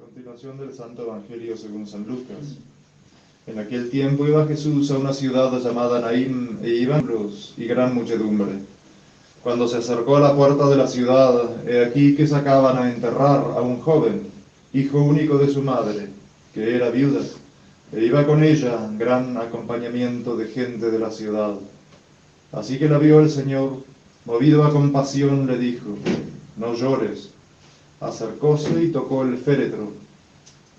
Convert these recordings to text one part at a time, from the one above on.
Continuación del Santo Evangelio según San Lucas. En aquel tiempo iba Jesús a una ciudad llamada Naín, e iban los y gran muchedumbre. Cuando se acercó a la puerta de la ciudad, he aquí que sacaban a enterrar a un joven, hijo único de su madre, que era viuda, e iba con ella gran acompañamiento de gente de la ciudad. Así que la vio el Señor, movido a compasión, le dijo: no llores. Acercóse y tocó el féretro,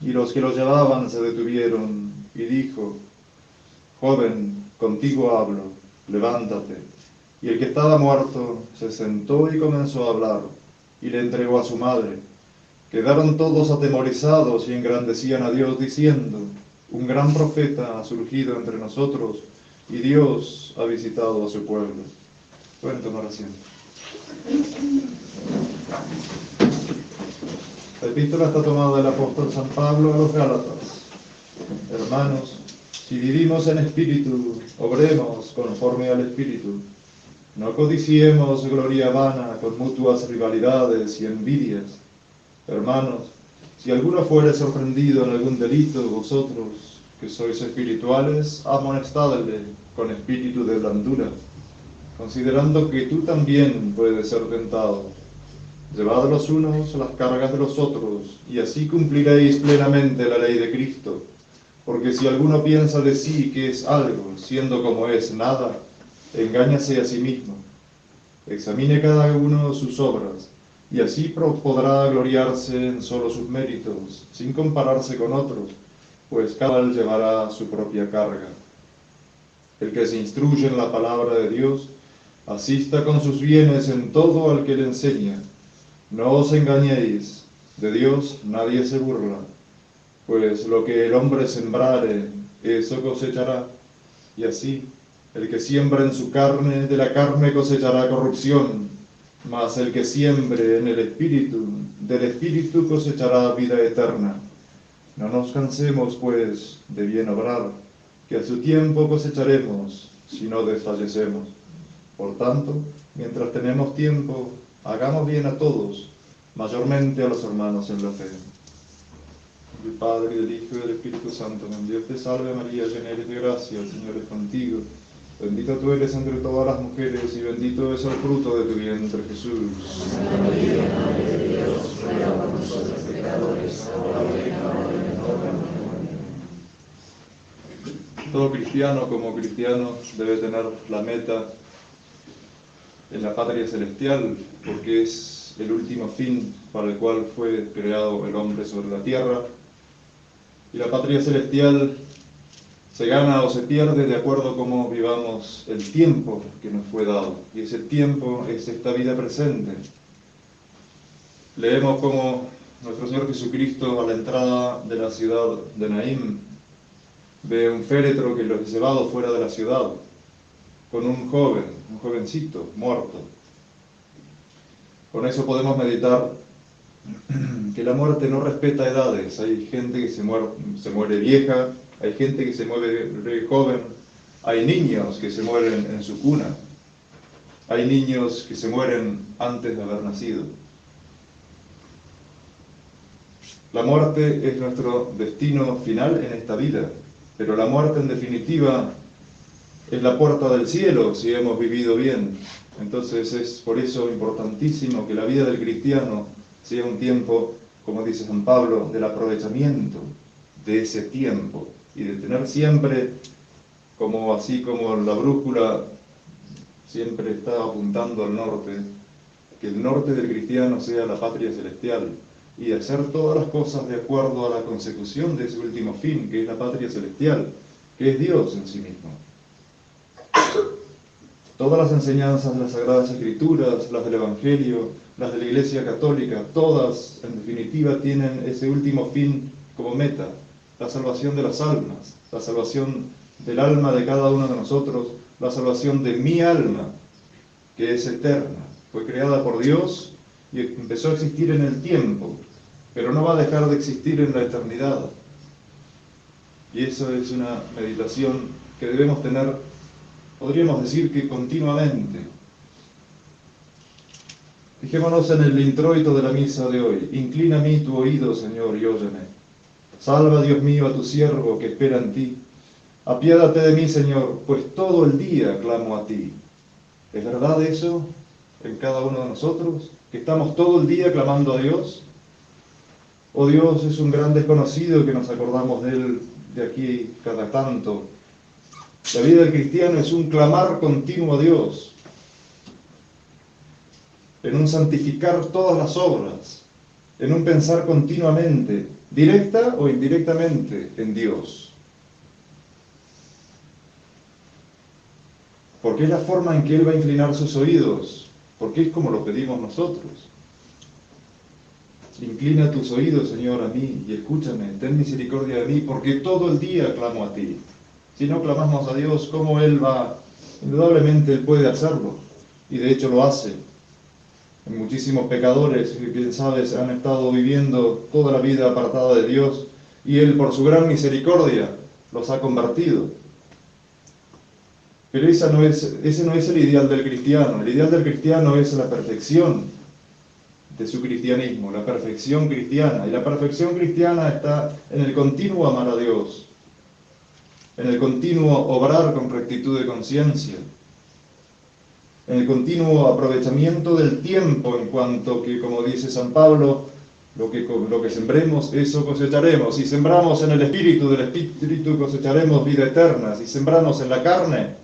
y los que lo llevaban se detuvieron, y dijo: joven, contigo hablo, levántate. Y el que estaba muerto se sentó y comenzó a hablar, y le entregó a su madre. Quedaron todos atemorizados y engrandecían a Dios, diciendo: un gran profeta ha surgido entre nosotros, y Dios ha visitado a su pueblo. Pueden tomar asiento. La epístola está tomada del apóstol San Pablo a los Gálatas. Hermanos, si vivimos en espíritu, obremos conforme al espíritu. No codiciemos gloria vana con mutuas rivalidades y envidias. Hermanos, si alguno fuere sorprendido en algún delito, vosotros, que sois espirituales, amonestadle con espíritu de blandura, considerando que tú también puedes ser tentado. Llevad los unos las cargas de los otros, y así cumpliréis plenamente la ley de Cristo. Porque si alguno piensa de sí que es algo, siendo como es nada, engáñase a sí mismo. Examine cada uno sus obras, y así podrá gloriarse en solo sus méritos, sin compararse con otros, pues cada cual llevará su propia carga. El que se instruye en la palabra de Dios, asista con sus bienes en todo al que le enseña. No os engañéis, de Dios nadie se burla, pues lo que el hombre sembrare, eso cosechará. Y así, el que siembra en su carne, de la carne cosechará corrupción, mas el que siembre en el Espíritu, del Espíritu cosechará vida eterna. No nos cansemos, pues, de bien obrar, que a su tiempo cosecharemos, si no desfallecemos. Por tanto, mientras tenemos tiempo, hagamos bien a todos, mayormente a los hermanos en la fe. Del Padre, y del Hijo, y del Espíritu Santo. Dios te salve María, llena eres de gracia, el Señor es contigo. Bendita tú eres entre todas las mujeres, y bendito es el fruto de tu vientre, Jesús. Santa María, Madre de Dios, ruega por nosotros pecadores, ahora y en la hora de nuestra muerte. Todo cristiano, como cristiano, debe tener la meta en la patria celestial, porque es el último fin para el cual fue creado el hombre sobre la tierra. Y la patria celestial se gana o se pierde de acuerdo a cómo vivamos el tiempo que nos fue dado. Y ese tiempo es esta vida presente. Leemos cómo nuestro Señor Jesucristo, a la entrada de la ciudad de Naín, ve un féretro que lo ha llevado fuera de la ciudad, con un jovencito, muerto. Con eso podemos meditar que la muerte no respeta edades. Hay gente que se muere vieja, hay gente que se muere joven, hay niños que se mueren en su cuna, hay niños que se mueren antes de haber nacido. La muerte es nuestro destino final en esta vida, pero la muerte en definitiva es la puerta del cielo si hemos vivido bien. Entonces es por eso importantísimo que la vida del cristiano sea un tiempo, como dice San Pablo, del aprovechamiento de ese tiempo y de tener siempre, así como la brújula siempre está apuntando al norte, que el norte del cristiano sea la patria celestial y hacer todas las cosas de acuerdo a la consecución de ese último fin, que es la patria celestial, que es Dios en sí mismo. Todas las enseñanzas de las Sagradas Escrituras, las del Evangelio, las de la Iglesia Católica, todas, en definitiva, tienen ese último fin como meta, la salvación de las almas, la salvación del alma de cada uno de nosotros, la salvación de mi alma, que es eterna. Fue creada por Dios y empezó a existir en el tiempo, pero no va a dejar de existir en la eternidad. Y eso es una meditación que debemos tener, podríamos decir que continuamente. Fijémonos en el introito de la misa de hoy. Inclina a mí tu oído, Señor, y óyeme. Salva, Dios mío, a tu siervo que espera en ti. Apiádate de mí, Señor, pues todo el día clamo a ti. ¿Es verdad eso en cada uno de nosotros? ¿Que estamos todo el día clamando a Dios? ¿O Dios es un gran desconocido que nos acordamos de Él de aquí cada tanto? La vida del cristiano es un clamar continuo a Dios, en un santificar todas las obras, en un pensar continuamente, directa o indirectamente, en Dios. Porque es la forma en que Él va a inclinar sus oídos, porque es como lo pedimos nosotros. Inclina tus oídos, Señor, a mí, y escúchame, ten misericordia de mí, porque todo el día clamo a ti. Si no clamamos a Dios, ¿cómo Él va? Indudablemente Él puede hacerlo, y de hecho lo hace. Muchísimos pecadores, quién sabe, han estado viviendo toda la vida apartada de Dios, y Él, por su gran misericordia, los ha convertido. Pero ese no es el ideal del cristiano. El ideal del cristiano es la perfección de su cristianismo, la perfección cristiana. Y la perfección cristiana está en el continuo amar a Dios, en el continuo obrar con rectitud de conciencia, en el continuo aprovechamiento del tiempo, en cuanto que, como dice San Pablo, lo que sembremos, eso cosecharemos. Si sembramos en el Espíritu, del Espíritu cosecharemos vida eterna. Si sembramos en la carne,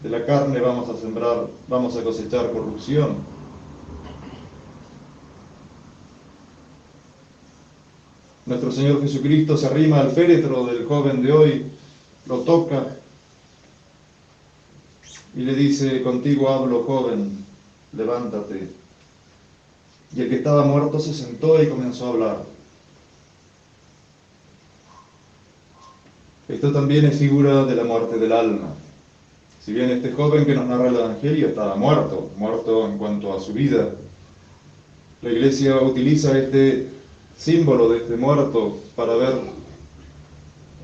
de la carne vamos a cosechar corrupción. Nuestro Señor Jesucristo se arrima al féretro del joven de hoy, lo toca y le dice: contigo hablo, joven, levántate. Y el que estaba muerto se sentó y comenzó a hablar. Esto también es figura de la muerte del alma. Si bien este joven que nos narra el Evangelio estaba muerto en cuanto a su vida, la Iglesia utiliza este símbolo de este muerto para ver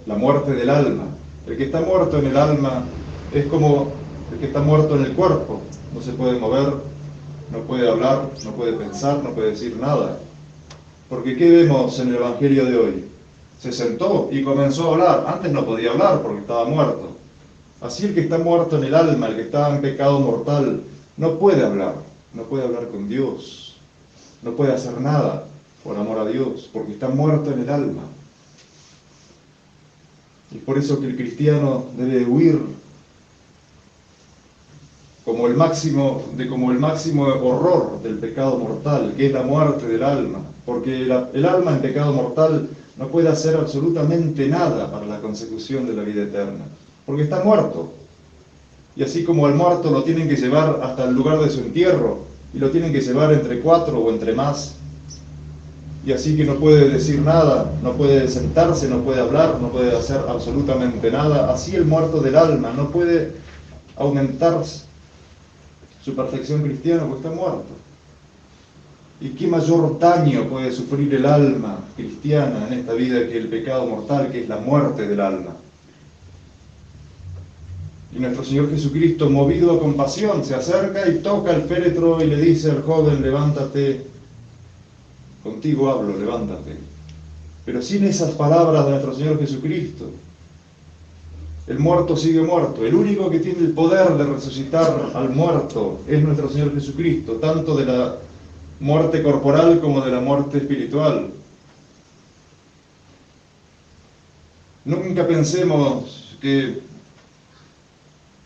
la muerte del alma. El que está muerto en el alma es como el que está muerto en el cuerpo. No se puede mover, no puede hablar, no puede pensar, no puede decir nada. Porque ¿qué vemos en el Evangelio de hoy? Se sentó y comenzó a hablar. Antes no podía hablar porque estaba muerto. Así el que está muerto en el alma, el que está en pecado mortal, no puede hablar con Dios, no puede hacer nada por amor a Dios, porque está muerto en el alma. Y por eso que el cristiano debe huir como el máximo horror del pecado mortal, que es la muerte del alma, porque el alma en pecado mortal no puede hacer absolutamente nada para la consecución de la vida eterna, porque está muerto. Y así como al muerto lo tienen que llevar hasta el lugar de su entierro, y lo tienen que llevar entre 4 o entre más, y así que no puede decir nada, no puede sentarse, no puede hablar, no puede hacer absolutamente nada, así el muerto del alma no puede aumentar su perfección cristiana porque está muerto. ¿Y qué mayor daño puede sufrir el alma cristiana en esta vida que el pecado mortal, que es la muerte del alma? Y nuestro Señor Jesucristo, movido a compasión, se acerca y toca el féretro y le dice al joven: levántate, contigo hablo, levántate. Pero sin esas palabras de nuestro Señor Jesucristo, el muerto sigue muerto. El único que tiene el poder de resucitar al muerto es nuestro Señor Jesucristo, tanto de la muerte corporal como de la muerte espiritual. Nunca pensemos que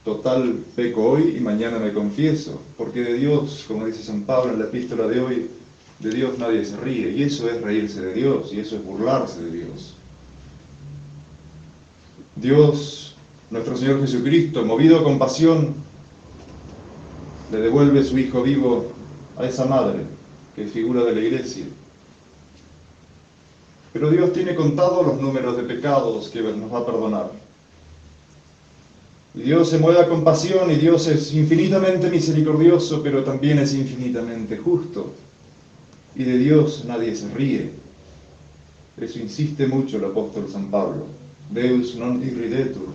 total peco hoy y mañana me confieso, porque de Dios, como dice San Pablo en la epístola de hoy, de Dios nadie se ríe, y eso es reírse de Dios, y eso es burlarse de Dios. Dios, nuestro Señor Jesucristo, movido a compasión, le devuelve su Hijo vivo a esa madre, que es figura de la Iglesia. Pero Dios tiene contados los números de pecados que nos va a perdonar. Y Dios se mueve a compasión, y Dios es infinitamente misericordioso, pero también es infinitamente justo. Y de Dios nadie se ríe. Eso insiste mucho el apóstol San Pablo. Deus non irridetur.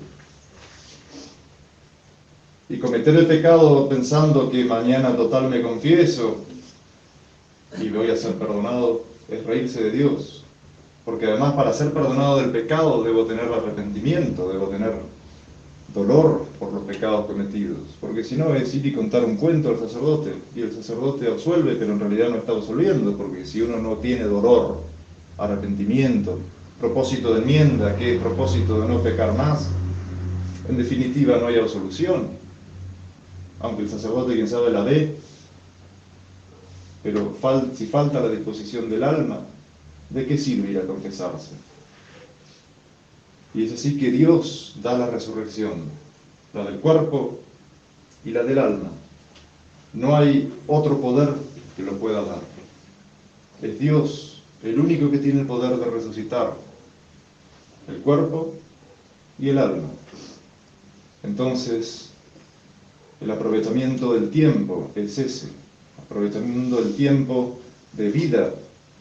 Y cometer el pecado pensando que mañana total me confieso, y voy a ser perdonado, es reírse de Dios. Porque además para ser perdonado del pecado debo tener arrepentimiento, debo tener dolor por los pecados cometidos. Porque si no es ir y contar un cuento al sacerdote, y el sacerdote absuelve, pero en realidad no está absolviendo, porque si uno no tiene dolor, arrepentimiento, propósito de enmienda, que es propósito de no pecar más, en definitiva no hay absolución. Aunque el sacerdote, quien sabe, la dé, pero si falta la disposición del alma, ¿de qué sirve ir a confesarse? Y es así que Dios da la resurrección, la del cuerpo y la del alma. No hay otro poder que lo pueda dar. Es Dios el único que tiene el poder de resucitar el cuerpo y el alma. Entonces, el aprovechamiento del tiempo es ese, aprovechamiento del tiempo de vida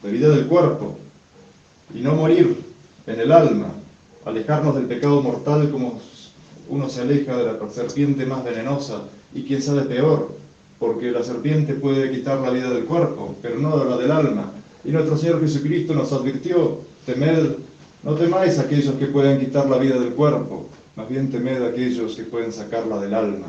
del cuerpo, y no morir en el alma, alejarnos del pecado mortal como uno se aleja de la serpiente más venenosa, y quién sabe peor, porque la serpiente puede quitar la vida del cuerpo, pero no la del alma. Y nuestro Señor Jesucristo nos advirtió: no temáis a aquellos que pueden quitar la vida del cuerpo, más bien temed a aquellos que pueden sacarla del alma.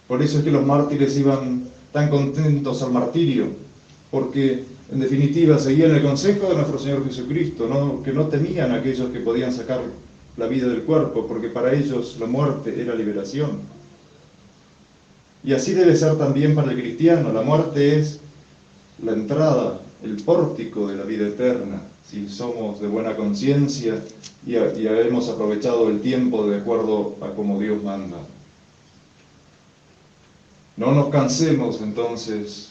Por eso es que los mártires iban tan contentos al martirio, porque en definitiva seguían el consejo de nuestro Señor Jesucristo, que no temían a aquellos que podían sacar la vida del cuerpo, porque para ellos la muerte era liberación. Y así debe ser también para el cristiano. La muerte es la entrada, el pórtico de la vida eterna, si somos de buena conciencia y hemos aprovechado el tiempo de acuerdo a como Dios manda. No nos cansemos entonces,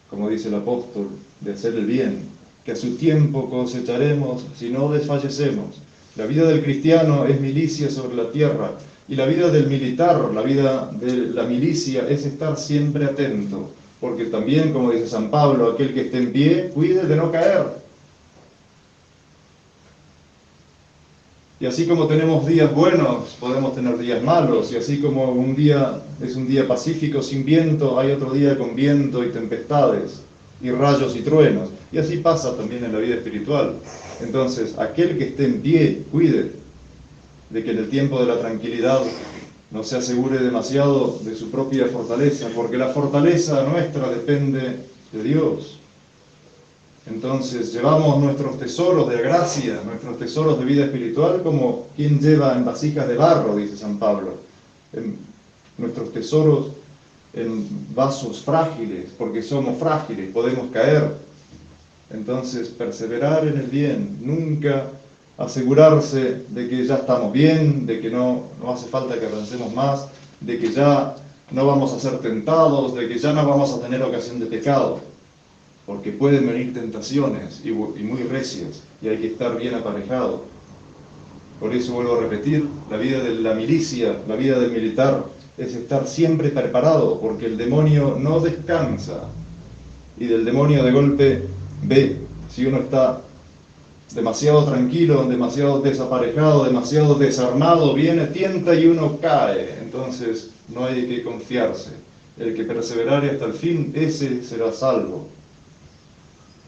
como dice el apóstol, de hacer el bien, que a su tiempo cosecharemos si no desfallecemos. La vida del cristiano es milicia sobre la tierra, y la vida del militar, la vida de la milicia, es estar siempre atento, porque también, como dice San Pablo, aquel que esté en pie, cuide de no caer. Y así como tenemos días buenos, podemos tener días malos, y así como un día es un día pacífico sin viento, hay otro día con viento y tempestades, y rayos y truenos. Y así pasa también en la vida espiritual. Entonces, aquel que esté en pie, cuide de que en el tiempo de la tranquilidad no se asegure demasiado de su propia fortaleza, porque la fortaleza nuestra depende de Dios. Entonces llevamos nuestros tesoros de gracia, nuestros tesoros de vida espiritual, como quien lleva en vasijas de barro, dice San Pablo. Nuestros tesoros en vasos frágiles, porque somos frágiles, podemos caer. Entonces perseverar en el bien, nunca asegurarse de que ya estamos bien, de que no hace falta que avancemos más, de que ya no vamos a ser tentados, de que ya no vamos a tener ocasión de pecado. Porque pueden venir tentaciones y muy recias, y hay que estar bien aparejado. Por eso vuelvo a repetir, la vida de la milicia, la vida del militar, es estar siempre preparado, porque el demonio no descansa, y del demonio de golpe ve si uno está demasiado tranquilo, demasiado desaparejado, demasiado desarmado, viene, tienta y uno cae. Entonces no hay que confiarse. El que perseverare hasta el fin, ese será salvo.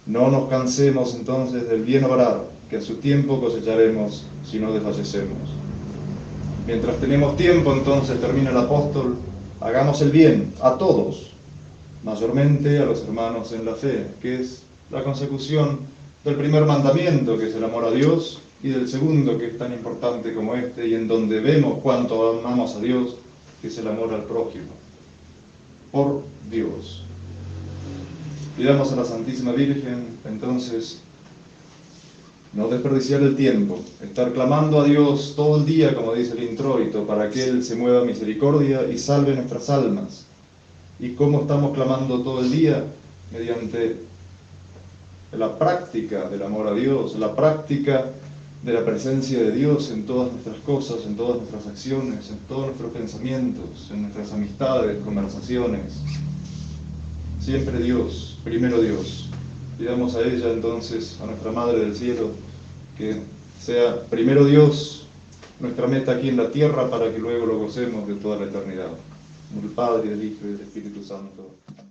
No nos cansemos entonces del bien obrar, que a su tiempo cosecharemos si no desfallecemos. Mientras tenemos tiempo, entonces, termina el apóstol, hagamos el bien a todos, mayormente a los hermanos en la fe, que es la consecución del primer mandamiento, que es el amor a Dios, y del segundo, que es tan importante como este, y en donde vemos cuánto amamos a Dios, que es el amor al prójimo, por Dios. Pidamos a la Santísima Virgen, entonces, no desperdiciar el tiempo, estar clamando a Dios todo el día, como dice el introito, para que Él se mueva misericordia y salve nuestras almas. ¿Y cómo estamos clamando todo el día? Mediante la práctica del amor a Dios, la práctica de la presencia de Dios en todas nuestras cosas, en todas nuestras acciones, en todos nuestros pensamientos, en nuestras amistades, conversaciones. Siempre Dios, primero Dios. Pidamos a ella entonces, a nuestra Madre del Cielo, que sea primero Dios nuestra meta aquí en la tierra para que luego lo gocemos de toda la eternidad. del Padre, del Hijo y del Espíritu Santo. Amén.